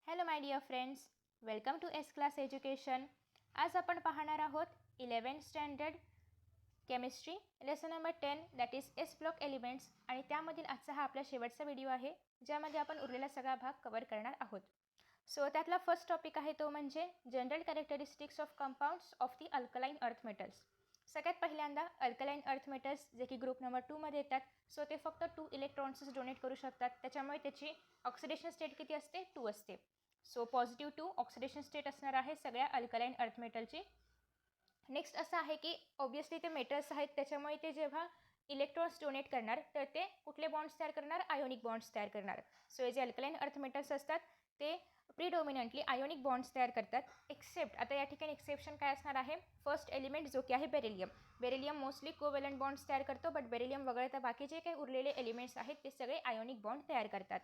Hello my dear friends, welcome to S class education. आज आपण पाहणार आहोत 11th standard chemistry lesson number 10 that is S block elements. आणि त्यामधील आजचा हा आपला शेवटचा व्हिडिओ आहे ज्यामध्ये आपण उरलेला सगळा भाग कवर करणार आहोत. सो त्यातला फर्स्ट टॉपिक आहे तो म्हणजे general characteristics of compounds of the alkaline earth metals. सगळ्यात पहिल्यांदा अल्कलाइन अर्थ मेटल्स जे की ग्रुप नंबर 2 मध्ये येतात. सो ते फक्त 2 इलेक्ट्रॉन्सच डोनेट करू शकतात, त्याच्यामुळे त्याची ऑक्सिडेशन स्टेट किती असते? 2 असते. सो पॉझिटिव्ह 2 ऑक्सिडेशन स्टेट असणार आहे सगळ्या अल्कलाइन अर्थ मेटलची. नेक्स्ट असं आहे की ऑब्वियसली ते मेटल्स आहेत, त्याच्यामुळे ते जेव्हा इलेक्ट्रॉन्स डोनेट करणार तर ते कुठले बॉन्ड्स तयार करणार? आयोनिक बॉन्ड्स तयार करणार. सो हे जे अल्कलाइन अर्थ मेटल्स असतात ते प्रिडॉमिनंटली आयोनिक बॉन्ड्स तयार करतात. एक्सेप्ट आता या ठिकाणी एक्सेप्शन काय असणार आहे? फर्स्ट एलिमेंट जो की आहे beryllium. Beryllium mostly covalent bonds तयार करतो, बट बेरिलियम वगळता बाकी जे काही उरलेले एलिमेंट्स आहेत ते सगळे आयोनिक बॉन्ड तयार करतात.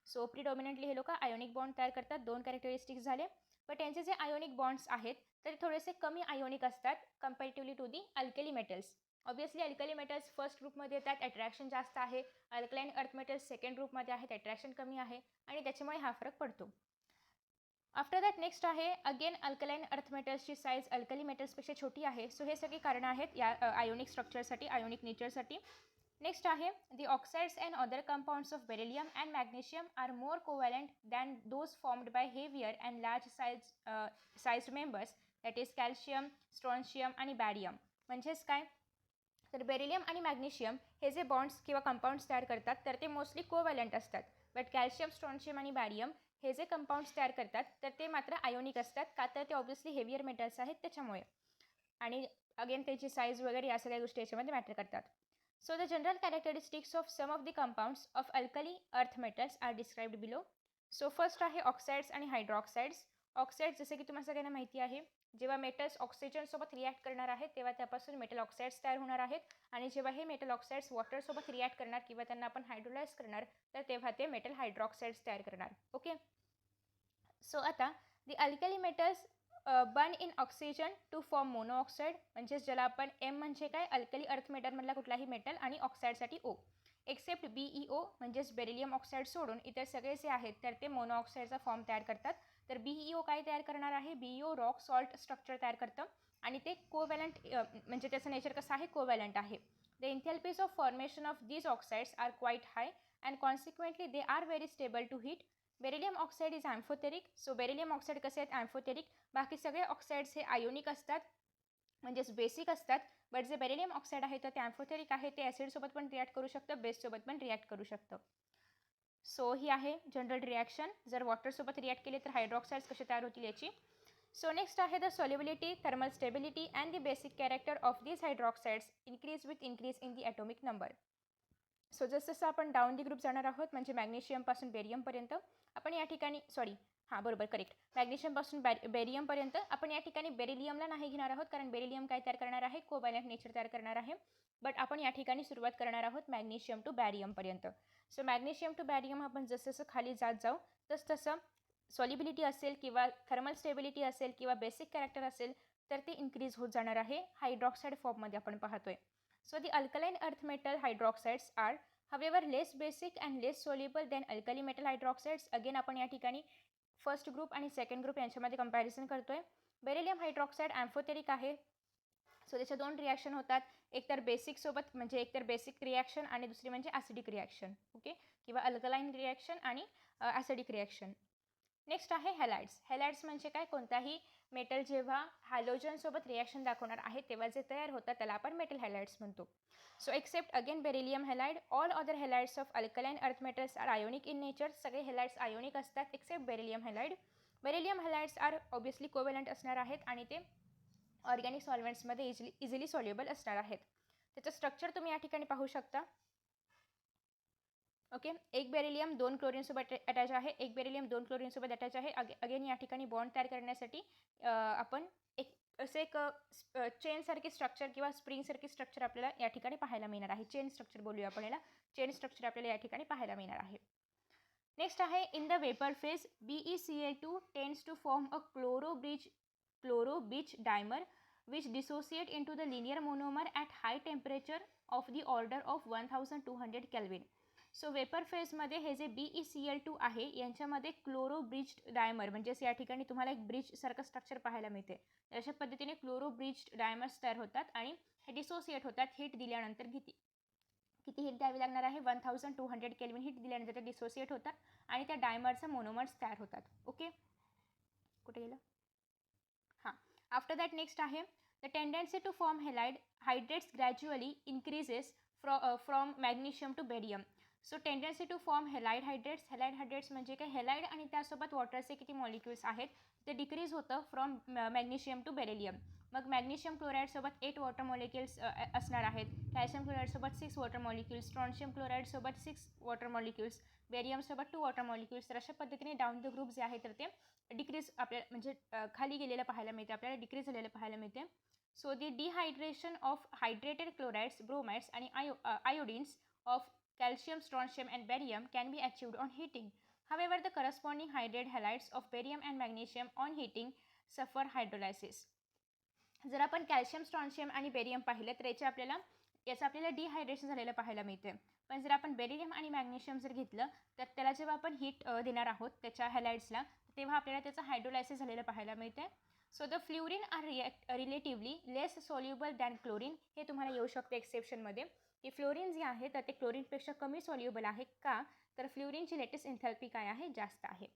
सो प्रिडॉमिनंटली हे लोक आयोनिक बॉन्ड तयार करतात. 2 कॅरेक्टरिस्टिक्स झाले. पण त्यांचे जे आयोनिक बॉन्ड्स आहेत तर थोडेसे कमी आयोनिक असतात comparatively to the alkali metals. Obviously alkali metals first ग्रुपमध्ये येतात, अट्रॅक्शन जास्त आहे. अल्कलाइन अर्थ मेटल्स सेकंड ग्रुपमध्ये आहेत, अट्रॅक्शन कमी आहे आणि त्याच्यामुळे हा फरक पडतो. आफ्टर दॅट नेक्स्ट आहे again alkaline earth मेटल्सची size alkali मेटल्सपेक्षा छोटी आहे. सो हे सगळी कारणं आहेत या आयोनिक स्ट्रक्चरसाठी, आयोनिक नेचरसाठी. नेक्स्ट आहे the oxides and other compounds of beryllium and magnesium are more covalent than those formed by heavier and large sized members, that is calcium, strontium आणि बॅरियम. म्हणजेच काय? तर बेरिलियम आणि मॅग्नेशियम हे जे बॉन्ड्स किंवा compounds तयार करतात तर ते मोस्टली कोव्हॅलंट असतात. बट कॅल्शियम, स्ट्रॉन्शियम आणि बॅरियम हे जे कंपाऊंड्स तयार करतात तर ते मात्र आयोनिक असतात, का तर ते ऑब्वियसली हेवियर मेटल्स आहेत त्याच्यामुळे. आणि अगेन त्याची साईज वगैरे या सगळ्या गोष्टी याच्यामध्ये मॅटर करतात. So the general characteristics of some of the compounds of alkali earth metals are described below. So first आहे ऑक्साइड्स आणि हायड्रॉक्साइड्स. ऑक्साइड्स जसे की तुम्हाला सगळ्यांना माहिती आहे, जेव्हा मेटल्स ऑक्सिजनसोबत रिॲक्ट करणार आहेत तेव्हा त्यापासून मेटल ऑक्साइड्स तयार होणार आहेत. आणि जेव्हा हे मेटल ऑक्साइड्स वॉटरसोबत रिॲक्ट करणार किंवा त्यांना आपण हायड्रोलाइज करणार तर तेव्हा ते मेटल हायड्रॉक्साइड्स तयार करणार. ओके. सो आता the alkali metals burn in oxygen to form monoxide, म्हणजेच ज्याला आपण एम म्हणजे काय? अल्कली अर्थ मेटलमधला कुठलाही मेटल आणि ऑक्साईडसाठी ओ. एक्सेप्ट BeO म्हणजेच बेरिलियम ऑक्साईड सोडून इतर सगळे जे आहेत तर ते मोनोऑक्साईडचा फॉर्म तयार करतात. तर BeO काय तयार करणार आहे? BeO रॉक सॉल्ट स्ट्रक्चर तयार करतं आणि ते कोव्हॅलंट म्हणजे त्याचं नेचर कसं आहे? कोव्हॅलंट आहे. The enthalpies of formation of these oxides are quite high and consequently they are very stable to heat. Beryllium oxide is amphoteric. So beryllium oxide कसे आहेत? ॲम्फोथेरिक. बाकी सगळे ऑक्साईड्स हे आयोनिक असतात, म्हणजेच बेसिक असतात. बट जे बेरिलियम ऑक्साईड आहे तर ते ॲम्फोथेरिक आहे, ते ॲसिडसोबत पण रिॲक्ट करू शकतं, बेससोबत पण रिॲक्ट करू शकतं. सो ही आहे जनरल रिॲक्शन. जर वॉटरसोबत रिॲक्ट केले तर हायड्रॉक्साइड्स कसे तयार होतील याची. सो नेक्स्ट आहे the solubility, thermal stability and the basic character of these hydroxides increase with increase in the atomic number. So जसं आपण डाऊन दी ग्रुप जाणार आहोत म्हणजे मॅग्नेशियमपासून बेरियमपर्यंत आपण या ठिकाणी बरोबर करेक्ट. मॅग्नेशियमपासून बेरियमपर्यंत आपण या ठिकाणी बेरिलियमला नाही घेणार आहोत, कारण बेरिलियम काय तयार करणार आहे? कोव्हॅलंट नेचर तयार करणार आहे. बट आपण या ठिकाणी सुरुवात करणार आहोत मॅग्नेशियम टू बॅरियमपर्यंत. सो मॅग्नेशियम टू बॅरियम आपण जसं खाली जात जाऊ तसं सॉलिबिलिटी असेल किंवा थर्मल स्टेबिलिटी असेल किंवा बेसिक कॅरेक्टर असेल तर ते इन्क्रीज होत जाणार आहे. हायड्रॉक्साईड फॉर्ममध्ये आपण पाहतोय. So the alkaline earth metal hydroxides are however less basic and less soluble than alkali metal hydroxides. Again आपण या ठिकाणी फर्स्ट ग्रुप आणि सेकंड ग्रुप यांच्यामध्ये कंपॅरिझन करतोय. बेरिलियम हायड्रॉक्साईड ॲम्फोथेरिक आहे. सो त्याच्या 2 रिॲक्शन होतात, एकतर बेसिकसोबत म्हणजे एकतर बेसिक रिॲक्शन आणि दुसरी म्हणजे ॲसिडिक रिॲक्शन. ओके, किंवा अल्कलाइन रिॲक्शन आणि ॲसिडिक रिॲक्शन. नेक्स्ट आहे हॅलाइड्स. हॅलाइड्स म्हणजे काय? कोणताही मेटल जेव्हा हॅलोजनसोबत रिॲक्शन दाखवणार आहे तेव्हा जे तयार होतात त्याला आपण मेटल हॅलाइड्स म्हणतो. So except again beryllium halide, all other halides of alkaline earth metals are ionic in nature. सगळे हॅलाइड्स आयोनिक असतात except beryllium halide. Beryllium halides are obviously covalent असणार आहेत आणि ते ऑर्गॅनिक सॉल्व्हेंट्समध्ये इझिली सॉल्युबल असणार आहेत. त्याचं स्ट्रक्चर तुम्ही या ठिकाणी पाहू शकता. ओके, एक बेरिलियम 2 क्लोरीनसोबत अटॅच आहे, एक बेरिलियम 2 क्लोरीनसोबत अटॅच आहे. अगेन या ठिकाणी बॉन्ड तयार करण्यासाठी आपण एक चेनसारखी स्ट्रक्चर किंवा स्प्रिंगसारखी स्ट्रक्चर आपल्याला या ठिकाणी पाहायला मिळणार आहे. चेन स्ट्रक्चर बोलूया आपण याला. चेन स्ट्रक्चर आपल्याला या ठिकाणी पाहायला मिळणार आहे. नेक्स्ट आहे in the vapour phase BeCl2 tends to form a chloro bridge dimer which dissociate into the linear monomer at high temperature of the order of 1200 Kelvin. So vapour फेजमध्ये हे जे BeCl2 आहे यांच्यामध्ये क्लोरो ब्रिज्ड डायमर म्हणजेच या ठिकाणी तुम्हाला एक ब्रिजसारखं स्ट्रक्चर पाहायला मिळते. अशा पद्धतीने क्लोरो ब्रिज्ड डायमर्स तयार होतात आणि हे डिसोसिएट होतात हीट दिल्यानंतर. किती हीट द्यावी लागणार आहे? 1200 केल्विन हीट दिल्यानंतर ते डिसोसिएट होतात आणि त्या डायमरचा मोनोमर्स तयार होतात. ओके, कुठे गेलं? हां, आफ्टर दॅट नेक्स्ट आहे the tendency to form halide hydrates gradually increases from magnesium to barium. So tendency to form halide hydrates म्हणजे काय? हेलाइड आणि त्यासोबत वॉटरचे किती मॉलिक्युल्स आहेत ते डिक्रीज होतं फ्रॉम मॅग्नेशियम टू बेरिलियम. मग मॅग्नेशियम क्लोराईडसोबत 8 वॉटर मॉलिक्युल्स असणार आहेत, कॅल्शियम क्लोराईडसोबत 6 वॉटर मॉलिक्युल्स, स्ट्रॉन्शियम क्लोराईडसोबत 6 वॉटर मॉलिक्युल्स, बेरियमसोबत 2 वॉटर मॉलिक्युल्स. तर अशा पद्धतीने डाऊन द ग्रुप जे आहे तर ते डिक्रीज आपल्याला म्हणजे खाली गेलेलं पाहायला मिळते, आपल्याला डिक्रीज झालेलं पाहायला मिळते. So the dehydration of hydrated chlorides, bromides आणि iodines of calcium, strontium and barium can be achieved on heating. However, the corresponding hydrated halides of barium and magnesium on heating suffer hydrolysis. जर आपण calcium, strontium आणि barium पाहिलं तर याचं आपल्याला dehydration झालेलं पाहायला मिळते. पण जर आपण बेरिलियम आणि मॅग्नेशियम जर घेतलं तर त्याला जेव्हा आपण हीट देणार आहोत त्याच्या हॅलाइड्सला तेव्हा आपल्याला त्याचं हायड्रोलायसिस झालेलं पाहायला मिळते. So the fluorine are relatively less soluble than chlorine. हे तुम्हाला येऊ शकते एक्सेप्शनमध्ये की फ्लोरीन जे आहे तर ते क्लोरीनपेक्षा कमी सॉल्युबल आहे का? तर फ्लोरीनची लेटेस्ट एन्थॅल्पी काय आहे? जास्त आहे.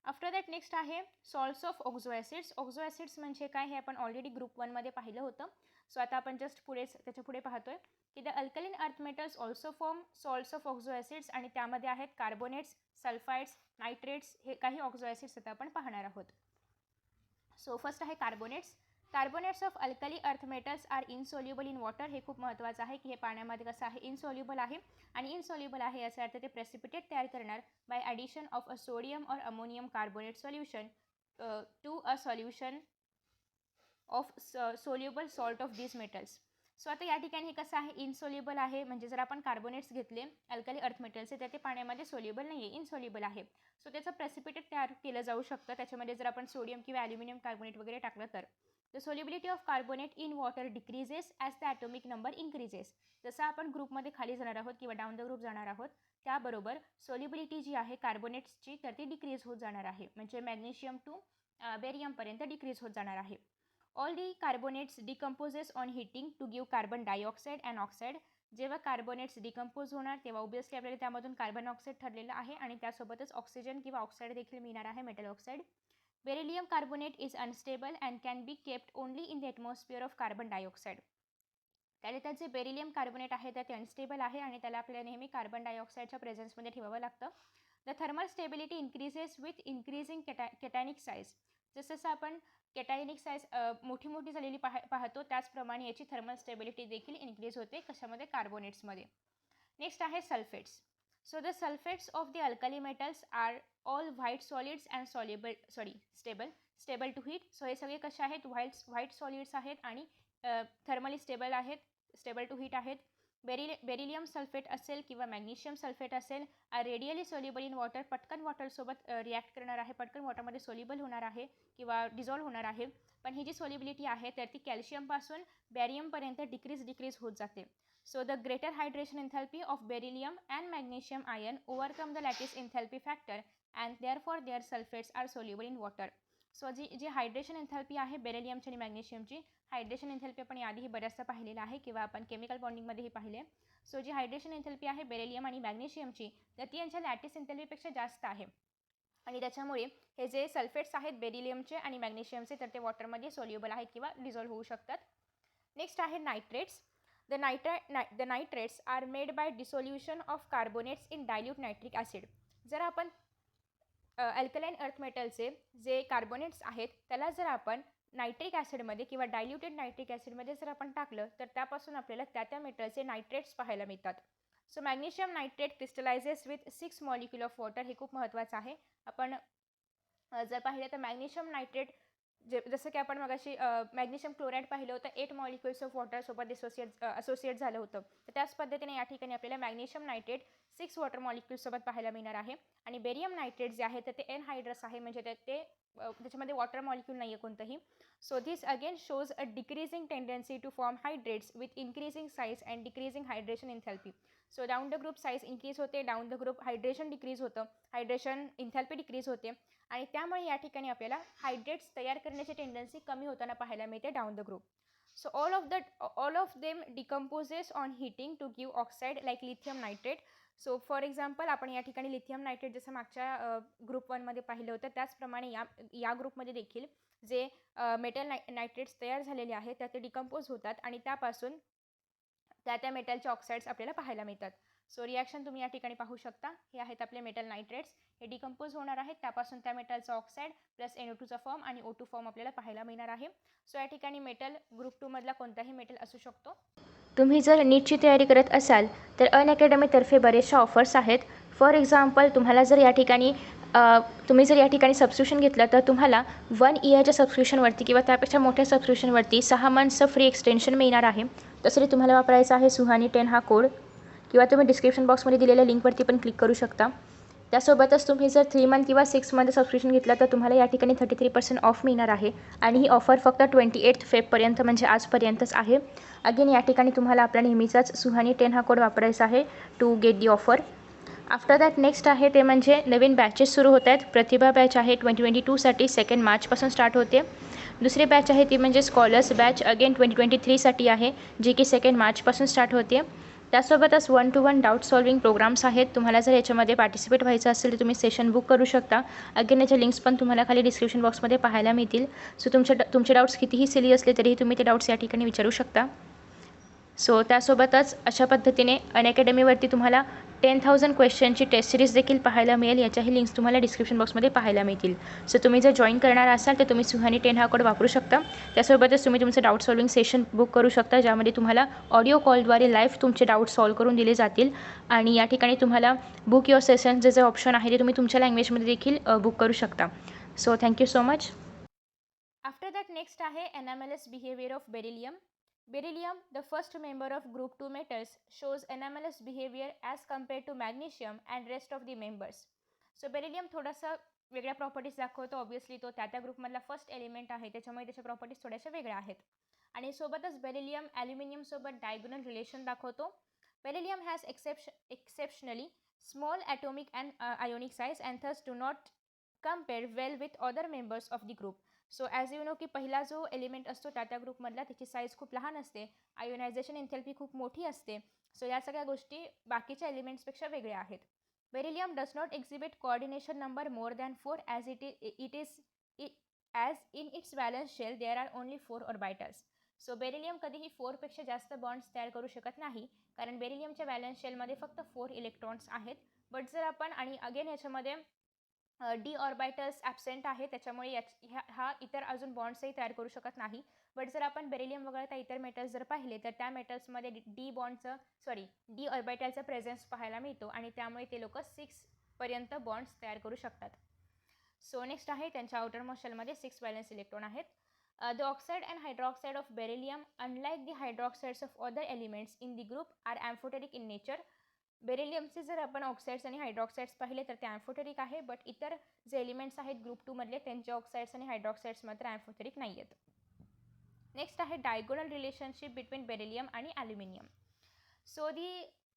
आफ्टर दॅट नेक्स्ट आहे salts of oxo acids. ऑक्झो acids म्हणजे काय हे आपण ऑलरेडी ग्रुप 1मध्ये पाहिलं होतं. सो आता आपण जस्ट त्याच्या पुढे पाहतोय की the alkaline earth metals also form salts of oxo acids आणि त्यामध्ये आहेत कार्बोनेट्स, सल्फाइड्स, नायट्रेट्स. हे काही ऑक्झो ॲसिड्स आता आपण पाहणार आहोत. सो फर्स्ट आहे carbonates. Carbonates of alkali earth metals are insoluble in water. हे खूप महत्त्वाचं आहे की हे पाण्यामध्ये कसं आहे? इनसोल्युबल आहे. आणि इनसोल्युबल आहे याचा अर्थ ते प्रेसिपिटेट तयार करणार by addition of a sodium or ammonium carbonate solution to a solution of soluble salt of these metals. So आता या ठिकाणी हे कसं आहे? इनसोल्युबल आहे म्हणजे जर आपण कार्बोनेट्स घेतले अल्कली अर्थ मेटल्सचे तर ते पाण्यामध्ये सोल्युबल नाही आहे, इनसोल्युबल आहे. सो त्याचं प्रेसिपिटेट तयार केलं जाऊ शकतं. त्याच्यामध्ये जर आपण सोडियम किंवा ॲल्युमिनियम कार्बोनेट वगैरे टाकलं तर the solubility of carbonate in water decreases as the atomic number increases. जसं आपण ग्रुपमध्ये खाली जाणार आहोत किंवा डाऊन द ग्रुप जाणार आहोत त्याबरोबर सोल्युबिलिटी जी आहे कार्बोनेट्सची तर ती डिक्रीज होत जाणार आहे. म्हणजे मॅग्नेशियम टू बेरियमपर्यंत डिक्रीज होत जाणार आहे. All the carbonates decomposes on heating to give carbon dioxide and oxide. जेव्हा कार्बोनेट्स डिकम्पोज होणार तेव्हा ऑब्वियसली आपल्याला त्यामधून कार्बन ऑक्साईड ठरलेलं आहे आणि त्यासोबतच ऑक्सिजन किंवा ऑक्साईड देखील मिळणार आहे, metal oxide. Beryllium carbonate is unstable and can be kept only in the atmosphere of carbon dioxide. त्यात जे बेरिलियम कार्बोनेट आहे तर ते अनस्टेबल आहे आणि त्याला आपल्याला नेहमी कार्बन डायऑक्साईडच्या प्रेझेन्समध्ये ठेवावं लागतं. The thermal stability increases with increasing cationic size. जसं आपण केटायनिक साईज मोठी झालेली पाहतो त्याचप्रमाणे याची थर्मल स्टेबिलिटी देखील इन्क्रीज होते. कशामध्ये? कार्बोनेट्समध्ये. नेक्स्ट आहे sulphates. So the sulphates of the alkali metals are all white solids and stable to heat. So हे सगळे कसे आहेत? व्हाईट सॉलिड्स आहेत आणि थर्मली स्टेबल आहेत, स्टेबल टू हीट आहेत. बेरिलियम सल्फेट असेल किंवा मॅग्नेशियम सल्फेट असेल are readily soluble in water. पटकन वॉटरसोबत रिॲक्ट करणार आहे, पटकन वॉटरमध्ये सोल्युबल होणार आहे किंवा डिझॉल्व्ह होणार आहे. पण ही जी सोल्युबिलिटी आहे तर ती कॅल्शियमपासून बॅरियमपर्यंत डिक्रीज होत जाते. So the greater hydration enthalpy of beryllium and magnesium ion overcome the lattice enthalpy factor and therefore their sulphates are soluble in water. So जी हायड्रेशन एन्थॅल्पी आहे बेरिलियमची आणि मॅग्नेशियमची, हायड्रेशन एन्थॅल्पी आपण आधीही बऱ्याचदा पाहिलेलं आहे किंवा आपण केमिकल बॉन्डिंगमध्येही पाहिले. सो जी हायड्रेशन एन्थॅल्पी आहे बेरिलियम आणि मॅग्नेशियमची तर ती यांच्या लॅटिस एन्थॅल्पीपेक्षा जास्त आहे आणि त्याच्यामुळे हे जे सल्फेट्स आहेत बेरिलियमचे आणि मॅग्नेशियमचे तर ते वॉटरमध्ये सोल्युबल आहेत किंवा डिझॉल्व्ह होऊ शकतात. नेक्स्ट आहे nitrates. The nitrates are made by dissolution of carbonates in dilute nitric acid. जर आपण अल्कलाइन अर्थ मेटलचे जे कार्बोनेट्स आहेत त्याला जर आपण नायट्रिक ॲसिडमध्ये किंवा डायल्युटेड नायट्रिक ॲसिडमध्ये जर आपण टाकलं तर त्यापासून आपल्याला त्या मेटलचे नायट्रेट्स पाहायला मिळतात. So magnesium nitrate crystallizes with 6 molecule of water. हे खूप महत्त्वाचं आहे. आपण जर पाहिलं तर मॅग्नेशियम नायट्रेट जसं की आपण मगाशी मॅग्नेशियम क्लोराईड पाहिलं होतं 8 मॉलिक्युल्स ऑफ वॉटरसोबत असोसिएट झालं होतं. तर त्याच पद्धतीने या ठिकाणी आपल्याला मॅग्नेशियम नायट्रेट 6 वॉटर मॉलिक्युल्ससोबत पाहायला मिळणार आहे. आणि बेरियम नायट्रेट जे आहे तर ते एनहायड्रस आहे म्हणजे त्याच्यामध्ये वॉटर मॉलिक्यूल नाही आहे कोणतंही. So this again shows a decreasing tendency to form hydrates with increasing size and decreasing hydration enthalpy. So down the group size increase होते, down the group hydration decrease होतं, hydration enthalpy decrease होते आणि त्यामुळे या ठिकाणी आपल्याला hydrates तयार करण्याची टेंडन्सी कमी होताना पाहायला मिळते down the group. So all of them decomposes on heating to give oxide like lithium nitrate. So for example आपण या ठिकाणी लिथियम नायट्रेट जसं मागच्या ग्रुप 1मध्ये पाहिलं होतं त्याचप्रमाणे या ग्रुपमध्ये देखील जे मेटल नायट्रेट्स तयार झालेले आहेत त्या ते डिकम्पोज होतात आणि त्यापासून त्या मेटलचे ऑक्साईड्स आपल्याला पाहायला मिळतात. सो रिॲक्शन तुम्ही या ठिकाणी पाहू शकता. हे आहेत आपले मेटल नायट्रेट्स, हे डिकम्पोज होणार आहेत, त्यापासून त्या मेटलचा ऑक्साईड प्लस NO2चा फॉर्म आणि O2 फॉर्म आपल्याला पाहायला मिळणार आहे. सो या ठिकाणी मेटल ग्रुप 2 मधला कोणताही मेटल असू शकतो. तुम्ही जर नीटची तयारी करत असाल तर अनअकॅडमीतर्फे बरेचशा ऑफर्स आहेत. फॉर एक्झाम्पल तुम्हाला जर या ठिकाणी सबस्क्रिप्शन घेतलं तर तुम्हाला 1 इयरच्या सबस्क्रिप्शनवरती किंवा त्यापेक्षा मोठ्या सबस्क्रिप्शनवरती 6 मंथचं फ्री एक्सटेन्शन मिळणार आहे. तसंही तुम्हाला वापरायचा आहे सुहानी 10 हा कोड, किंवा तुम्ही डिस्क्रिप्शन बॉक्समध्ये दिलेल्या लिंकवरती पण क्लिक करू शकता. त्यासोबतच तुम्ही जर 3 मंथ किंवा 6 मंथ सबस्क्रिप्शन घेतलं तर तुम्हाला या ठिकाणी 33% ऑफ मिळणार आहे आणि ही ऑफर फक्त 28 फेबपर्यंत म्हणजे आजपर्यंतच आहे. अगेन या ठिकाणी तुम्हाला आपला नेहमीचाच सुहानी 10 हा कोड वापरायचा आहे to get the offer. After that next आहे ते म्हणजे नवीन बॅचेस सुरू होत आहेत. प्रतिभा बॅच आहे 2022साठी 2 मार्चपासून स्टार्ट होते. दुसरी बॅच आहे ती म्हणजे स्कॉलर्स बॅच अगेन 2023साठी आहे, जी की 2 मार्चपासून स्टार्ट होते. त्यासोबतच 1-to-1 डाऊट सॉल्विंग प्रोग्राम्स आहेत. तुम्हाला जर याच्यामध्ये पार्टिसिपेट व्हायचं असेल तर तुम्ही सेशन बुक करू शकता. अगेन याचे लिंक्स पण तुम्हाला खाली डिस्क्रिप्शन बॉक्समध्ये पाहायला मिळतील. सो तुमचे डाऊट्स कितीही सिली असले तरीही तुम्ही ते डाऊट्स या ठिकाणी विचारू शकता. सो त्यासोबतच अशा पद्धतीने अनअकॅडमीवरती तुम्हाला 10,000 क्वेश्चनची टेस्ट सिरीज देखील पाहायला मिळेल. याच्याही लिंक्स तुम्हाला डिस्क्रिप्शन बॉक्समध्ये पाहायला मिळतील. सो तुम्ही जर जॉईन करणार असाल तर तुम्ही सुहानी 10 हा कोड वापरू शकता. त्यासोबतच तुम्ही तुमचं डाऊट सॉल्विंग सेशन बुक करू शकता, ज्यामध्ये तुम्हाला ऑडिओ कॉलद्वारे लाईव्ह तुमचे डाऊट सॉल्व करून दिले जातील आणि या ठिकाणी तुम्हाला बुक युअर सेशन जे ऑप्शन आहे ते तुम्ही तुमच्या लँग्वेजमध्ये देखील बुक करू शकता. So thank you so much. After that next आहे anomalous behaviour of beryllium. Beryllium, the first member of group 2 metals, shows anomalous behavior as compared to magnesium and rest of the members. So beryllium थोडासा वेगळ्या properties दाखवतो. Obviously तो त्या ग्रुपमधला first element आहे, त्याच्यामुळे त्याच्या properties थोड्याशा वेगळ्या आहेत. आणि सोबतच बेरिलियम ॲल्युमिनियमसोबत डायगोनल रिलेशन दाखवतो. Beryllium has exceptionally small atomic and ionic size and thus do not compare well with other members of the group. So as you know की पहिला जो एलिमेंट असतो त्या ग्रुपमधला त्याची साईज खूप लहान असते, आयोनायझेशन एन्थॅल्पी खूप मोठी असते. सो या सगळ्या गोष्टी बाकीच्या एलिमेंट्सपेक्षा वेगळ्या आहेत. Beryllium does not exhibit coordination number more than 4 as in its valence shell there are only 4 orbitals. So beryllium कधीही 4पेक्षा जास्त बॉन्ड्स तयार करू शकत नाही, कारण बेरिलियमच्या बॅलन्स शेलमध्ये फक्त 4 इलेक्ट्रॉन्स आहेत. बट जर आपण आणि अगेन याच्यामध्ये डी ऑर्बिटल्स ॲब्सेंट आहे, त्याच्यामुळे हा इतर अजून बॉन्ड्सही तयार करू शकत नाही. बट जर आपण बेरिलियम वगळता इतर मेटल्स जर पाहिले तर त्या मेटल्समध्ये डी ऑर्बिटलचा प्रेझेन्स पाहायला मिळतो आणि त्यामुळे ते लोक 6पर्यंत बॉन्ड्स तयार करू शकतात. सो नेक्स्ट आहे त्यांच्या आउटरमोस्ट शेलमध्ये 6 व्हॅलेन्स इलेक्ट्रॉन आहेत. The oxide and hydroxide of beryllium, unlike the hydroxides of other elements in the group, are amphoteric in nature. बेरिलियमचे जर आपण ऑक्साईड्स आणि हायड्रॉक्साईड्स पाहिले तर ते ॲम्फोटेरिक आहे, बट इतर जे एलिमेंट्स आहेत ग्रुप 2 मधले त्यांचे ऑक्साईड्स आणि हायड्रॉक्साईड्स मात्र ॲम्फोटेरिक नाही आहेत. नेक्स्ट आहे डायगोनल रिलेशनशिप बिटवीन बेरिलियम आणि ॲल्युमिनियम. सो दी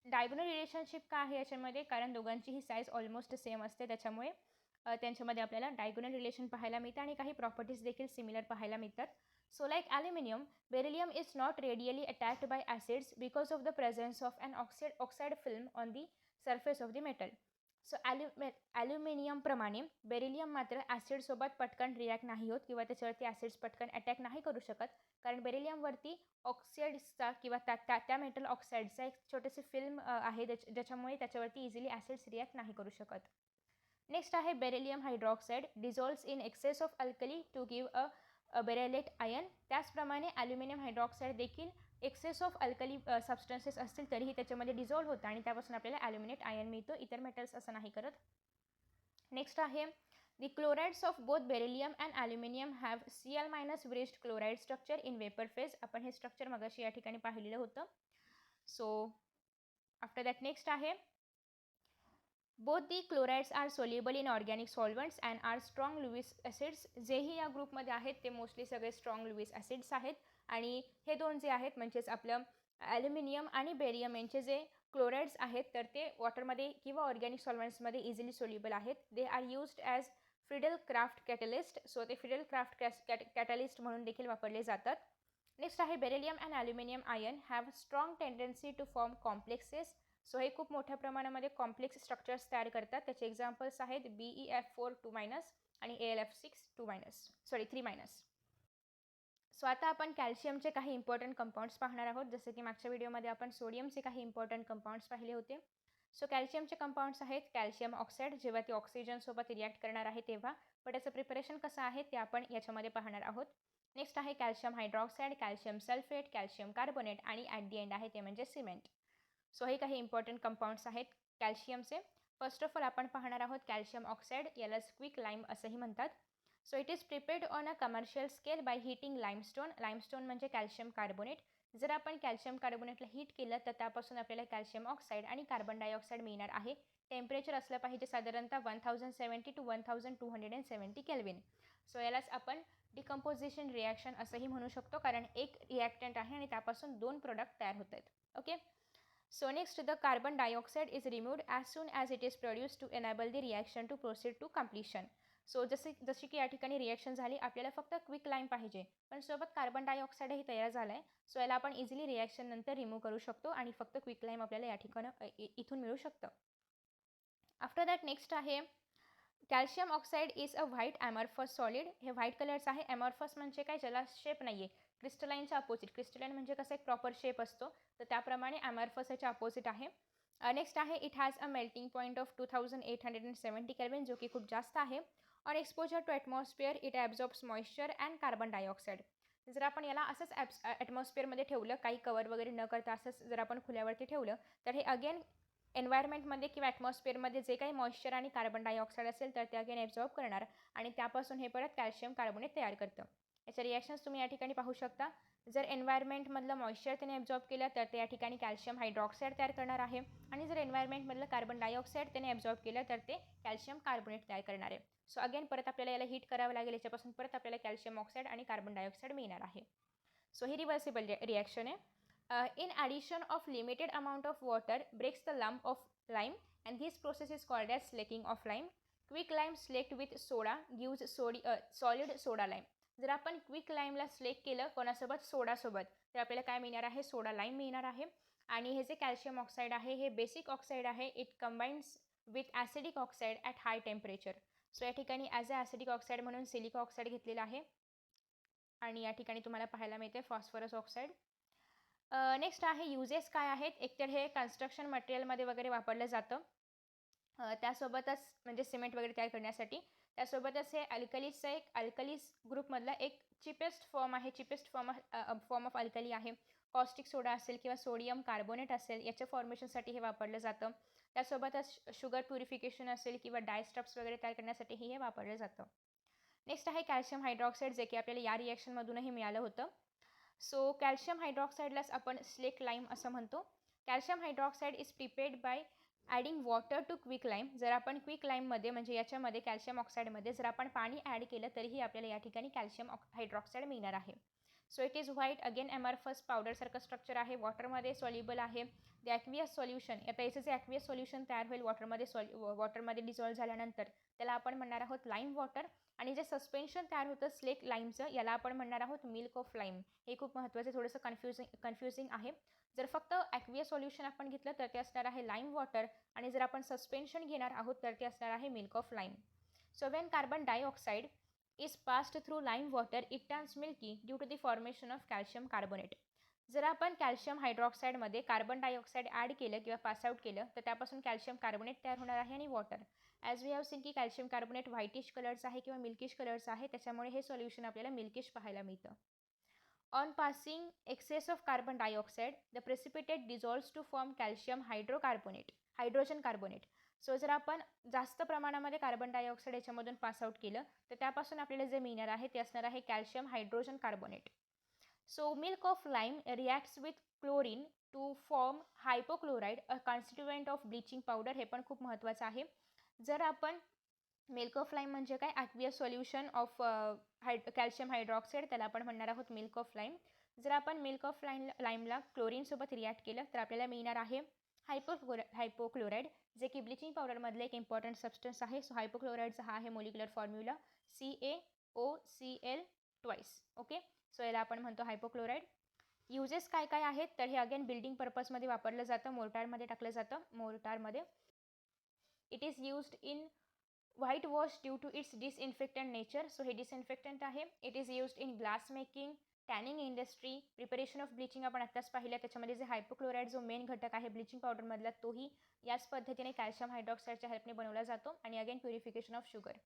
डायगोनल रिलेशनशिप का आहे याच्यामध्ये, कारण दोघांचीही साईज ऑलमोस्ट सेम असते, त्याच्यामुळे त्यांच्यामध्ये आपल्याला डायगोनल रिलेशन पाहायला मिळतं आणि काही प्रॉपर्टीज देखील सिमिलर पाहायला मिळतात. So like aluminum, beryllium is not radially attacked by acids because of the presence of an oxide film on the surface of the metal. So aluminium प्रमाणे बेरिलियम मात्र ॲसिडसोबत पटकन रिॲक्ट नाही होत किंवा त्याच्यावरती ॲसिड्स पटकन अटॅक नाही करू शकत, कारण बेरिलियमवरती ऑक्साईड्सचा किंवा त्या मेटल ऑक्साईडचा एक छोटेसे फिल्म आहे ज्याच्यामुळे त्याच्यावरती इझिली ॲसिड्स रिॲक्ट नाही करू शकत. नेक्स्ट आहे beryllium hydroxide dissolves in excess of alkali to give a beryllate ion. त्याचप्रमाणे ॲल्युमिनियम हायड्रॉक्साईड देखील एक्सेस ऑफ अल्कली सबस्टन्सेस असतील तरीही त्याच्यामध्ये डिझॉल्व्ह होतं आणि त्यापासून आपल्याला ॲल्युमिनेट आयन मिळतो. इतर मेटल्स असं नाही करत. नेक्स्ट आहे the chlorides of both beryllium and aluminium have Cl- bridged chloride structure in vapour phase. आपण हे स्ट्रक्चर मगाशी या ठिकाणी पाहिलेलं होतं. सो आफ्टर दॅट नेक्स्ट आहे both the chlorides are soluble in organic solvents and are strong Lewis acids. जेही या ग्रुपमध्ये आहेत ते मोस्टली सगळे स्ट्रॉंग लुईस ॲसिड्स आहेत आणि हे दोन जे आहेत म्हणजेच आपलं ॲल्युमिनियम आणि बेरियम यांचे जे क्लोराइड्स आहेत तर ते वॉटरमध्ये किंवा ऑर्गॅनिक सॉल्वंट्समध्ये इझिली सोल्युबल आहेत. They are used as Friedel Crafts catalyst. So ते फ्रिडल क्राफ्ट कॅटलिस्ट म्हणून देखील वापरले जातात. नेक्स्ट आहे beryllium and aluminium ion have strong tendency to form complexes. So हे खूप मोठ्या प्रमाणामध्ये कॉम्प्लेक्स स्ट्रक्चर्स तयार करतात. त्याचे एक्झाम्पल्स आहेत BeF4 2- आणि AlF6 3-. सो आता आपण कॅल्शियमचे काही इम्पॉर्टंट कंपाऊंड्स पाहणार आहोत. जसं की मागच्या व्हिडिओमध्ये आपण सोडियमचे काही इम्पॉर्टंट कंपाऊंड्स पाहिले होते. सो कॅल्शियमचे कंपाऊंड्स आहेत कॅल्शियम ऑक्साईड, जेव्हा ते ऑक्सिजनसोबत रिॲक्ट करणार आहे तेव्हा. पण त्याचं प्रिपरेशन कसं आहे ते आपण याच्यामध्ये पाहणार आहोत. नेक्स्ट आहे calcium hydroxide, calcium sulphate, calcium carbonate आणि ॲट दी एंड आहे ते म्हणजे सिमेंट. सो हे काही इम्पॉर्टंट कंपाऊंड्स आहेत कॅल्शियमचे. फर्स्ट ऑफ ऑल आपण पाहणार आहोत कॅल्शियम ऑक्साईड, यालाच क्विक लाईम असंही म्हणतात. So it is prepared on a commercial scale by heating limestone. Limestone म्हणजे कॅल्शियम कार्बोनेट. जर आपण कॅल्शियम कार्बोनेटला हीट केलं तर त्यापासून आपल्याला कॅल्शियम ऑक्साईड आणि कार्बन डायऑक्साईड मिळणार आहे. टेम्परेचर असलं पाहिजे साधारणतः 1070 to 1270 केल्विन. सो यालाच आपण डिकम्पोजिशन रिॲक्शन असंही म्हणू शकतो, कारण एक रिॲक्टंट आहे आणि त्यापासून 2 प्रोडक्ट तयार होत आहेत. Okay. So next, the carbon dioxide is removed as soon as it is produced to enable the reaction to proceed to completion. So जशी की या ठिकाणी रिॲक्शन झाली, आपल्याला फक्त क्विक लाईम पाहिजे, पण सोबत कार्बन डायऑक्साईडही तयार झाला आहे. सो याला आपण इझिली रिॲक्शन नंतर रिमूव्ह करू शकतो आणि फक्त क्विक लाईम आपल्याला या ठिकाणी इथून मिळू शकतं. आफ्टर दॅट नेक्स्ट आहे calcium oxide is a white amorphous solid. हे व्हाईट कलरचं आहे. ॲमॉर्फस म्हणजे काय, ज्याला शेप नाही आहे. क्रिस्टलाईनच्या अपोजिट. क्रिस्टलाईन म्हणजे कसं एक प्रॉपर शेप असतो, तर त्याप्रमाणे ॲमॉर्फस याच्या अपोजिट आहे. नेक्स्ट आहे it has a melting point of 2870 kelvin, जो की खूप जास्त आहे. On exposure to atmosphere it absorbs moisture and carbon dioxide. जर आपण याला असंच ॲटमॉस्फिअरमध्ये ठेवलं, काही कवर वगैरे न करता असंच जर आपण खुल्यावरती ठेवलं, तर हे अगेन एन्व्हायरमेंटमध्ये किंवा ॲटमॉस्फिअरमध्ये जे काही मॉइश्चर आणि कार्बन डायऑक्साईड असेल तर ते अगेन ॲब्झॉर्ब करणार आणि त्यापासून हे परत कॅल्शियम कार्बोनेट तयार करतं. याच्या रिॲक्शन्स तुम्ही या ठिकाणी पाहू शकता. जर एन्व्हायरमेंटमधलं मॉइश्चर त्याने ॲब्झॉर्ब केलं तर ते या ठिकाणी कॅल्शियम हायड्रॉक्साईड तयार करणार आहे आणि जर एन्व्हायरमेंटमधलं कार्बन डायऑक्साईड त्याने ॲब्झॉर्ब केलं तर ते कॅल्शियम कार्बोनेट तयार करणार आहे. सो अगेन परत आपल्याला याला हीट करावं लागेल. याच्यापासून परत आपल्याला कॅल्शियम ऑक्साईड आणि कार्बन डायऑक्साईड मिळणार आहे. सो ही रिव्हर्सिबल रिॲक्शन आहे. In addition of limited amount of water breaks the lump of lime and this process is called as slaking of lime. Quick lime slaked with soda gives solid soda lime. जर आपण quick लाईमला slack केलं कोणासोबत, सोडासोबत, तर आपल्याला काय मिळणार आहे, सोडा lime मिळणार आहे. आणि हे जे कॅल्शियम ऑक्साईड आहे हे बेसिक ऑक्साईड आहे. It combines with acidic oxide at high temperature. So या ठिकाणी ॲज अ ॲसिडिक ऑक्साईड म्हणून सिलिका ऑक्साईड घेतलेला आहे आणि या ठिकाणी तुम्हाला पाहायला मिळते फॉस्फरस ऑक्साईड. नेक्स्ट आहे युजेस काय आहेत. एकतर हे कन्स्ट्रक्शन मटेरियलमध्ये वगैरे वापरलं जातं, त्यासोबतच म्हणजे सिमेंट वगैरे तयार करण्यासाठी. त्यासोबतच हे अल्कलीचं एक अल्कलीज ग्रुपमधला एक चिपेस्ट फॉर्म आहे. चिपेस्ट फॉर्म ऑफ अल्कली आहे. कॉस्टिक सोडा असेल किंवा सोडियम कार्बोनेट असेल याच्या फॉर्मेशनसाठी हे वापरलं जातं. त्यासोबतच शुगर प्युरिफिकेशन असेल किंवा डायस्टफ्स वगैरे तयार करण्यासाठीही हे वापरलं जातं. नेक्स्ट आहे कॅल्शियम हायड्रॉक्साईड, जे की आपल्याला या रिॲक्शनमधूनही मिळालं होतं. सो कॅल्शियम हायड्रॉक्साईडलाच आपण स्लेक लाईम असं म्हणतो. Calcium hydroxide is prepared by adding water to quick lime. जर आपण क्विक लाईममध्ये म्हणजे याच्यामध्ये कॅल्शियम ऑक्साईडमध्ये जर आपण पाणी ॲड केलं तरीही आपल्याला या ठिकाणी कॅल्शियम हायड्रॉक्साईड मिळणार आहे. So it is white, again amorphous पावडरसारखं स्ट्रक्चर आहे. वॉटरमध्ये सॉल्युबल आहे. द ॲक्वियस सोल्युशन, आता याचं जे ॲक्वियस सोल्युशन तयार होईल वॉटरमध्ये डिझॉल्व्ह झाल्यानंतर त्याला आपण म्हणणार आहोत लाईम वॉटर. आणि जे सस्पेन्शन तयार होतं स्लेक लाईमचं, याला आपण म्हणणार आहोत मिल्क ऑफ लाईम. हे खूप महत्त्वाचं, थोडंसं कन्फ्युजिंग आहे. जर फक्त ॲक्वियस सोल्युशन आपण घेतलं तर ते असणार आहे लाईम वॉटर आणि जर आपण सस्पेन्शन घेणार आहोत तर ते असणार आहे milk of lime. So when carbon dioxide is passed through lime water it turns milky due to the formation of calcium carbonate. जर आपण कॅल्शियम हायड्रॉक्साईडमध्ये कार्बन डायऑक्साईड ॲड केलं किंवा पासआउट केलं तर त्यापासून कॅल्शियम कार्बोनेट तयार होणार आहे आणि water. As we have seen की कॅल्शियम कार्बोनेट व्हाईटिश कलरचं आहे किंवा मिल्किश कलरचं आहे, त्याच्यामुळे हे सोल्युशन आपल्याला मिल्किश पाहायला मिळतं. On passing excess of carbon dioxide the precipitate dissolves to form calcium hydrogen carbonate. So जर आपण जास्त प्रमाणामध्ये कार्बन डायऑक्साईड याच्यामधून पासआउट केलं तर त्यापासून आपल्याला जे मिळणार आहे ते असणार आहे calcium hydrogen carbonate. So milk of lime reacts with chlorine to form hypochlorite, a constituent of bleaching powder. हे पण खूप महत्त्वाचं आहे. जर आपण मिल्क ऑफ लाईम म्हणजे काय, aqueous solution of calcium hydroxide, त्याला आपण म्हणणार आहोत मिल्क ऑफ लाईम. जर आपण मिल्क ऑफ लाईमला क्लोरीनसोबत रिॲक्ट केलं तर आपल्याला मिळणार आहे हायपोक्लोराईड जे की ब्लिचिंग पावडरमधलं एक इम्पॉर्टंट सबस्टन्स आहे. सो हायपोक्लोराईडचा हा आहे molecular formula CaOCl twice. Okay, so याला आपण म्हणतो हायपोक्लोराईड. युजेस काय काय आहेत तर हे अगेन बिल्डिंग पर्पजमध्ये वापरलं जातं, मोर्टारमध्ये टाकलं जातं. मोर्टारमध्ये it is used in white wash due to its disinfectant nature. So हे डिसइन्फेक्टंट आहे. It is used in glass making, tanning industry, preparation of bleaching आपण आत्ताच पाहिलं. त्याच्यामध्ये जे हायपोक्लोराईड जो मेन घटक आहे ब्लिचिंग पावडरमधला तोही याच पद्धतीने कॅल्शियम हायड्रॉक्साईडच्या हेल्पने बनवला जातो. आणि again purification of sugar.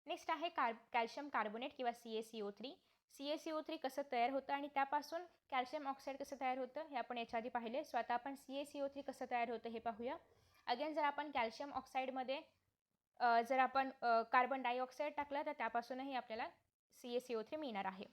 Next आहे कॅल्शियम कार्बोनेट किंवा CaCO3. CaCO3 कसं तयार होतं आणि त्यापासून कॅल्शियम ऑक्साईड कसं तयार होतं हे आपण याच्या आधी पाहिले. सो आता आपण CaCO3 कसं तयार होतं हे पाहूया. अगेन जर आपण कॅल्शियम ऑक्साईडमध्ये जर आपण कार्बन डायऑक्साईड टाकलं तर त्यापासूनही आपल्याला CaCO3 मिळणार आहे.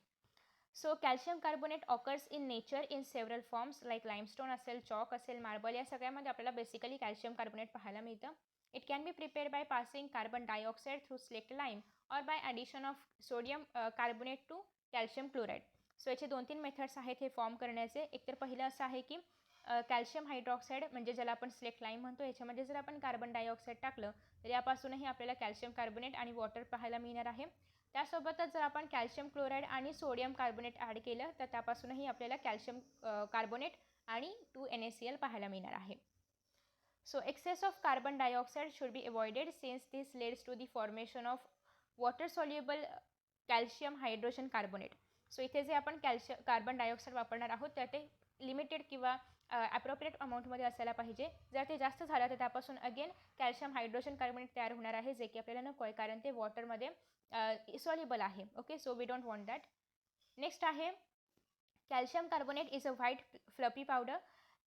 So calcium carbonate occurs in nature in several forms like limestone असेल, चॉक असेल, मार्बल, या सगळ्यामध्ये आपल्याला बेसिकली कॅल्शियम कार्बोनेट पाहायला मिळतं. It can be prepared by passing carbon dioxide through slaked lime or by addition of sodium carbonate to calcium chloride. So याचे 2-3 methods आहेत हे फॉर्म करण्याचे. एकतर पहिलं असं आहे की कॅल्शियम हायड्रॉक्साईड म्हणजे ज्याला आपण स्लेक्ट लाईम म्हणतो, याच्यामध्ये जर आपण कार्बन डायऑक्साईड टाकलं तर यापासूनही आपल्याला कॅल्शियम कार्बोनेट आणि वॉटर पाहायला मिळणार आहे. त्यासोबतच जर आपण कॅल्शियम क्लोराईड आणि सोडियम कार्बोनेट ॲड केलं तर त्यापासूनही आपल्याला कॅल्शियम कार्बोनेट आणि 2NaCl पाहायला मिळणार आहे. So excess of carbon dioxide should be avoided since this leads to the formation of water soluble calcium hydrogen carbonate. So इथे जे आपण कार्बन डायऑक्साईड वापरणार आहोत तर ते लिमिटेड किंवा ॲप्रोप्रिएट अमाऊंटमध्ये असायला पाहिजे. जर ते जास्त झालं तर त्यापासून अगेन कॅल्शियम हायड्रोजन कार्बोनेट तयार होणार आहे, जे की आपल्याला नको आहे कारण ते वॉटरमध्ये सॉल्युबल आहे. Okay, so we don't want that. Next आहे calcium carbonate is a white fluffy powder.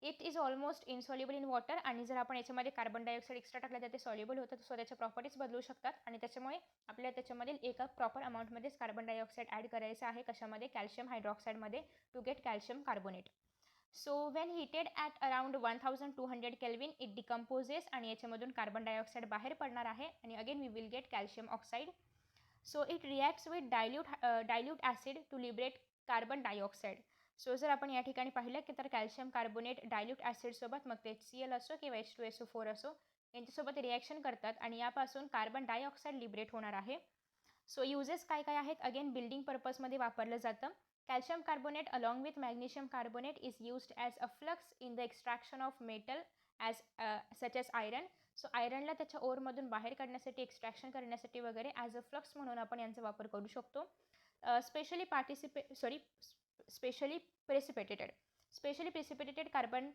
It is almost insoluble in water. आणि जर आपण याच्यामध्ये कार्बन डायऑक्साईड एक्स्ट्रा टाकलं तर ते सॉल्युबल होतं. सो त्याच्या प्रॉपर्टीज बदलू शकतात आणि त्याच्यामुळे आपल्याला त्याच्यामध्ये एका प्रॉपर अमाऊंटमध्येच कार्बन डायऑक्साईड ॲड करायचं आहे. कशामध्ये? कॅल्शियम हायड्रॉक्साईडमध्ये to get calcium carbonate. So when heated at around 1200 kelvin it decomposes आणि याच्यामधून कार्बन डायऑक्साईड बाहेर पडणार आहे आणि again we will get calcium oxide. So it reacts with dilute acid to liberate carbon dioxide. So जर आपण या ठिकाणी पाहिलं की तर कॅल्शियम कार्बोनेट डायल्यूट ॲसिडसोबत मग ते HCl असो किंवा H2SO4 असो यांच्यासोबत रिॲक्शन करतात आणि यापासून कार्बन डायऑक्साईड लिबरेट होणार आहे. सो युजेस काय काय आहेत? अगेन बिल्डिंग पर्पजमध्ये वापरलं जातं. Calcium carbonate along with magnesium carbonate is used as a flux in the extraction of metal such as iron. So आयरनला त्याच्या ओरमधून बाहेर काढण्यासाठी, एक्स्ट्रॅक्शन करण्यासाठी वगैरे ॲज अ फ्लक्स म्हणून आपण यांचा वापर करू शकतो. Specially precipitated carbon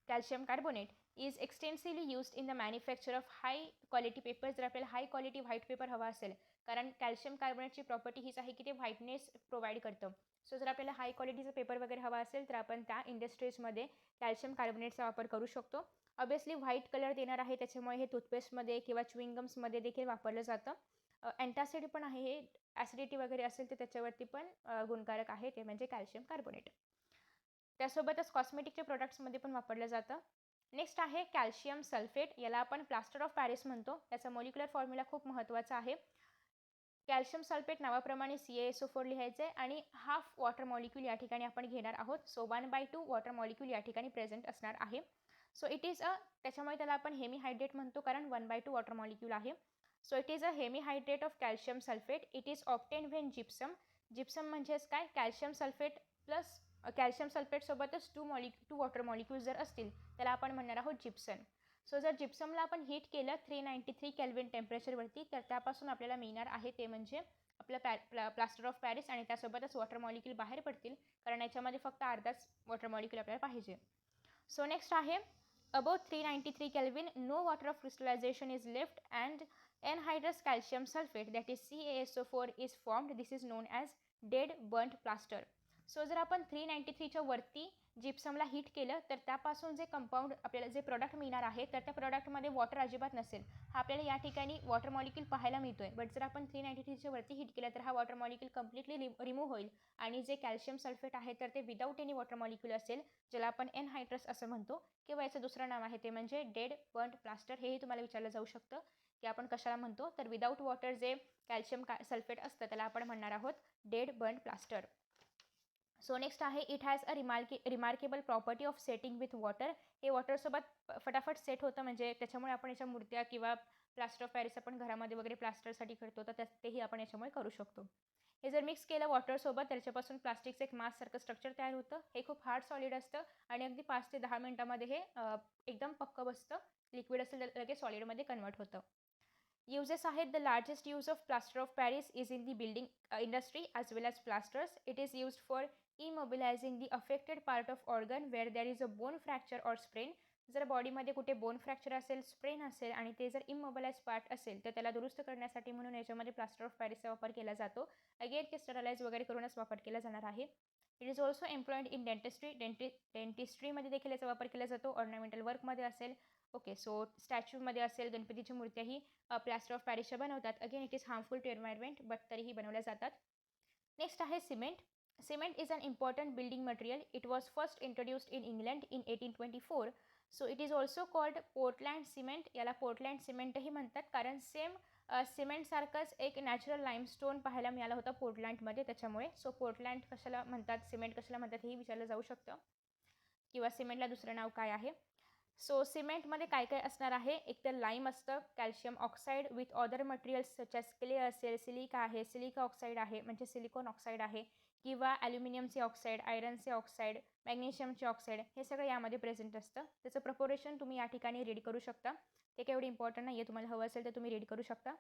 calcium carbonate is extensively used in the manufacture of high quality paper. जर आपल्याला हाय क्वालिटी व्हाईट पेपर हवा असेल, कारण कॅल्शियम कार्बोनेटची प्रॉपर्टी हीच आहे की ते व्हाईटनेस प्रोव्हाइड करतं. सो जर आपल्याला हाय क्वालिटीचा पेपर वगैरे हवा असेल तर आपण त्या इंडस्ट्रीजमध्ये कॅल्शियम कार्बोनेटचा वापर करू शकतो. ऑब्वियसली व्हाईट कलर देणार आहे, त्याच्यामुळे हे टूथपेस्टमध्ये किंवा च्युइंगम्समध्ये देखील वापरलं जातं. अँटासिड पण आहे, हे ॲसिडिटी वगैरे असेल तर त्याच्यावरती पण गुणकारक आहे, ते म्हणजे कॅल्शियम कार्बोनेट. त्यासोबतच कॉस्मेटिकच्या प्रोडक्ट्समध्ये पण वापरलं जातं. नेक्स्ट आहे कॅल्शियम सल्फेट. याला आपण प्लास्टर ऑफ पॅरिस म्हणतो. त्याचा मॉलिक्युलर फॉर्म्युला खूप महत्त्वाचा आहे. कॅल्शियम सल्फेट नावाप्रमाणे CaSO4 लिहायचे आणि हाफ वॉटर मॉलिक्यूल या ठिकाणी आपण घेणार आहोत. सो 1/2 वॉटर मॉलिक्यूल या ठिकाणी प्रेझेंट असणार आहे. सो इट इज त्याच्यामुळे त्याला आपण हेमीहायड्रेट म्हणतो कारण 1/2 वॉटर मॉलिक्यूल आहे. So it is a hemihydrate of calcium sulphate. It is obtained when gypsum. Gypsum म्हणजेच काय? कॅल्शियम सल्फेट प्लस कॅल्शियम सल्फेटसोबतच 2 वॉटर मॉलिक्यूल्स जर असतील त्याला आपण म्हणणार आहोत जिप्सम. सो जर जिप्समला आपण हीट केलं 393 केल्विन टेम्परेचरवरती तर त्यापासून आपल्याला मिळणार आहे ते म्हणजे आपलं प्लास्टर ऑफ पॅरिस आणि त्यासोबतच वॉटर मॉलिक्यूल बाहेर पडतील कारण याच्यामध्ये फक्त अर्धाच वॉटर मॉलिक्यूल आपल्याला पाहिजे. सो नेक्स्ट आहे above 393 kelvin no water of crystallization is left and anhydrous calcium sulphate that is CaSO4 is formed. This is known as dead burnt plaster. So जर आपण 393च्या वरती जिप्समला हीट केलं तर त्यापासून जे कंपाऊंड आपल्याला जे प्रोडक्ट मिळणार आहे तर त्या प्रोडक्टमध्ये वॉटर अजिबात नसेल. हा आपल्याला या ठिकाणी वॉटर मॉलिक्यूल पाहायला मिळतोय. बट जर आपण 393च्या वरती हीट केलं तर हा वॉटर मॉलिक्यूल कम्प्लिटली रिमूव्ह होईल आणि जे कॅल्शियम सल्फेट आहे तर ते विदाऊट एनी वॉटर मॉलिक्यूल असेल, ज्याला आपण एनहायड्रस असं म्हणतो किंवा याचं दुसरं नाव आहे ते म्हणजे डेड बर्न्ट प्लास्टर. हेही तुम्हाला विचारलं जाऊ शकतं की आपण कशाला म्हणतो. तर विदाऊट वॉटर जे कॅल्शियम सल्फेट असतं त्याला आपण म्हणणार आहोत dead burnt plaster. So next आहे it has a remarkable property of setting with water. हे वॉटरसोबत फटाफट सेट होतं, म्हणजे त्याच्यामुळे आपण याच्या मूर्त्या किंवा प्लास्टर ऑफ पॅरिस आपण घरामध्ये वगैरे प्लास्टरसाठी करतो, तर तेही आपण याच्यामुळे करू शकतो. हे जर मिक्स केलं वॉटरसोबत त्याच्यापासून प्लास्टिकचं एक माससारखं स्ट्रक्चर तयार होतं. हे खूप हार्ड सॉलिड असतं आणि अगदी 5 ते 10 मिनटामध्ये हे एकदम पक्कं बसतं. लिक्विड असेल तर लगेच सॉलिडमध्ये कन्वर्ट होतं. Uses आहेत. The largest use of plaster of Paris is in the building industry as well as plasters. It is used for immobilizing the affected part of organ where there is a bone fracture or sprain. जर बॉडीमध्ये कुठे bone fracture असेल, sprain असेल आणि ते जर immobilise part असेल तर त्याला दुरुस्त करण्यासाठी म्हणून याच्यामध्ये प्लास्टर ऑफ पॅरिसचा वापर केला जातो. अगेन ते स्टरलाइज वगैरे करूनच वापर केला जाणार आहे. It is also employed in डेंटिस्ट्रीमध्ये देखील याचा वापर केला जातो. ऑर्नामेंटल वर्कमध्ये असेल. ओके, सो स्टॅच्यूमध्ये असेल, गणपतीच्या मूर्त्याही प्लास्टर ऑफ पॅरिसच्या बनवतात. Again it is harmful to environment but तरीही बनवल्या जातात. नेक्स्ट आहे cement. Cement is an important building material. It was first introduced in England in 1824. So it is also called Portland cement. याला Portland सिमेंटही म्हणतात कारण सेम सिमेंटसारखंच एक natural limestone पाहायला मिळाला होता पोर्टलँडमध्ये, त्याच्यामुळे. सो पोर्टलँड कशाला म्हणतात, सिमेंट कशाला म्हणतात हेही विचारलं जाऊ शकतं, किंवा सिमेंटला दुसरं नाव काय आहे. सो सिमेंटमध्ये काय काय असणार आहे, एक तर लाईम असतं, calcium oxide with other materials such as clay असेल, सिलिका आहे, सिलिका ऑक्साईड आहे म्हणजे सिलिकॉन ऑक्साईड आहे, किंवा ॲल्युमिनियमचे ऑक्साईड, आयरनचे ऑक्साईड, मॅग्नेशियमचे ऑक्साईड, हे सगळं यामध्ये प्रेझेंट असतं. त्याचं प्रपोरेशन तुम्ही या ठिकाणी रीड करू शकता. ते काही एवढी इम्पॉर्टंट नाही आहे, तुम्हाला हवं असेल तर तुम्ही रीड करू शकता.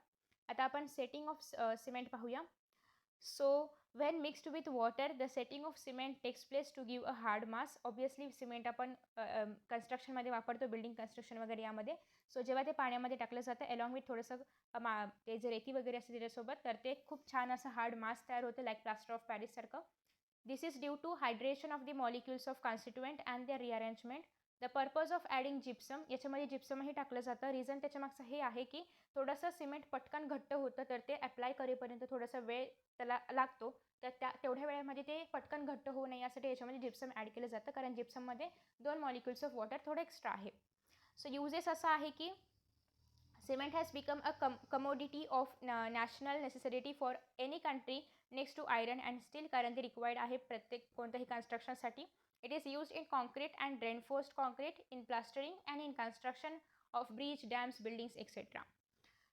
आता आपण सेटिंग ऑफ सिमेंट पाहूया. So when mixed with water the setting of cement takes place to give a hard mass. Obviously cement आपण कन्स्ट्रक्शनमध्ये वापरतो, बिल्डिंग कन्स्ट्रक्शन वगैरे यामध्ये. सो जेव्हा ते पाण्यामध्ये टाकलं जातं अलॉंग विथ थोडंसं ते जे रेती वगैरे असते त्याच्यासोबत, तर ते खूप छान असं हार्ड मास तयार होतं लाईक प्लास्टर ऑफ पॅरिससारखं. This is due to hydration of the molecules of constituent and their rearrangement. The purpose of adding gypsum, याच्यामध्ये जिप्समही टाकलं जातं. रिझन त्याच्यामागचं हे आहे की थोडंसं सिमेंट पटकन घट्ट होतं, तर ते अप्लाय करेपर्यंत थोडासा वेळ त्याला लागतो. तर तेवढ्या वेळेमध्ये ते पटकन घट्ट होऊ नये यासाठी याच्यामध्ये जिप्सम ॲड केलं जातं, कारण जिप्सममध्ये 2 मॉलिक्युल्स ऑफ वॉटर थोडं एक्स्ट्रा आहे. सो युजेस असा आहे की cement has become a commodity of national necessity for any country next to iron and steel, कारण ते रिक्वायर्ड आहे प्रत्येक कोणत्याही कन्स्ट्रक्शनसाठी. It is used in concrete and reinforced concrete, in plastering and in construction of bridge, dams, buildings etcetera.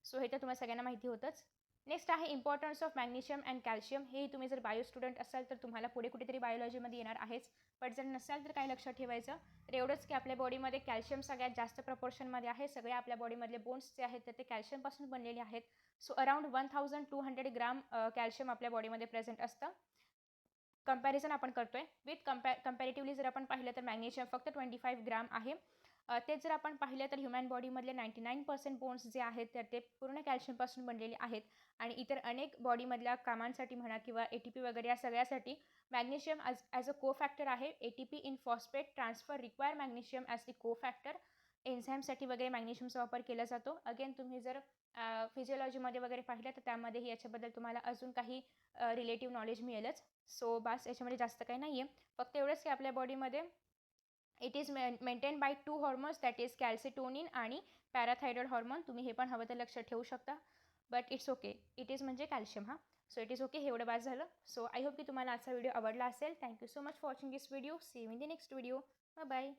So हे तर तुम्हाला सगळ्यांना माहिती होतंच. नेक्स्ट आहे importance of magnesium and calcium. हे तुम्ही जर बायो स्टुडंट असाल तर तुम्हाला पुढे कुठेतरी बायोलॉजीमध्ये येणार आहेच, बट जर नसाल तर काय लक्षात ठेवायचं, तर एवढंच की आपल्या बॉडीमध्ये कॅल्शियम सगळ्यात जास्त प्रपोर्शनमध्ये आहे. सगळ्या आपल्या बॉडीमधले बोन्स जे आहेत तर ते कॅल्शियमपासून बनलेले आहेत. सो अराउंड 1200 ग्राम कॅल्शियम आपल्या बॉडीमध्ये प्रेझेंट असतं. कंपॅरिझन आपण करतोय विथ कंपॅरेटिव्हली जर आपण पाहिलं तर मॅग्नेशियम फक्त 25 ग्राम आहे. तेच जर आपण पाहिलं तर ह्युमन बॉडीमधले 99% बोन्स जे आहेत तर ते पूर्ण कॅल्शियमपासून बनलेले आहेत. आणि इतर अनेक बॉडीमधल्या कामांसाठी म्हणा किंवा ATP वगैरे या सगळ्यासाठी मॅग्नेशियम ॲज अ को फॅक्टर आहे. ATP in phosphate transfer require magnesium as दी को फॅक्टर. एन्झाईमसाठी वगैरे मॅग्नेशियमचा वापर केला जातो. अगेन तुम्ही जर फिजिओलॉजीमध्ये वगैरे पाहिलं तर त्यामध्येही याच्याबद्दल तुम्हाला अजून काही रिलेटिव्ह नॉलेज मिळेलच. सो बस याच्यामध्ये जास्त काही नाही आहे, फक्त एवढंच की आपल्या बॉडीमध्ये it is maintain by 2 hormones, that is calcitonin आणि पॅराथायरॉइड हॉर्मोन. तुम्ही हे पण हवं तर लक्षात ठेवू शकता, but it's okay. It is म्हणजे कॅल्शियम. हां, सो इट इज ओके. हे एवढं बाद झालं. सो आय होप की तुम्हाला आजचा व्हिडिओ आवडला असेल. Thank you so much for watching this video. See you in the next video. Bye bye.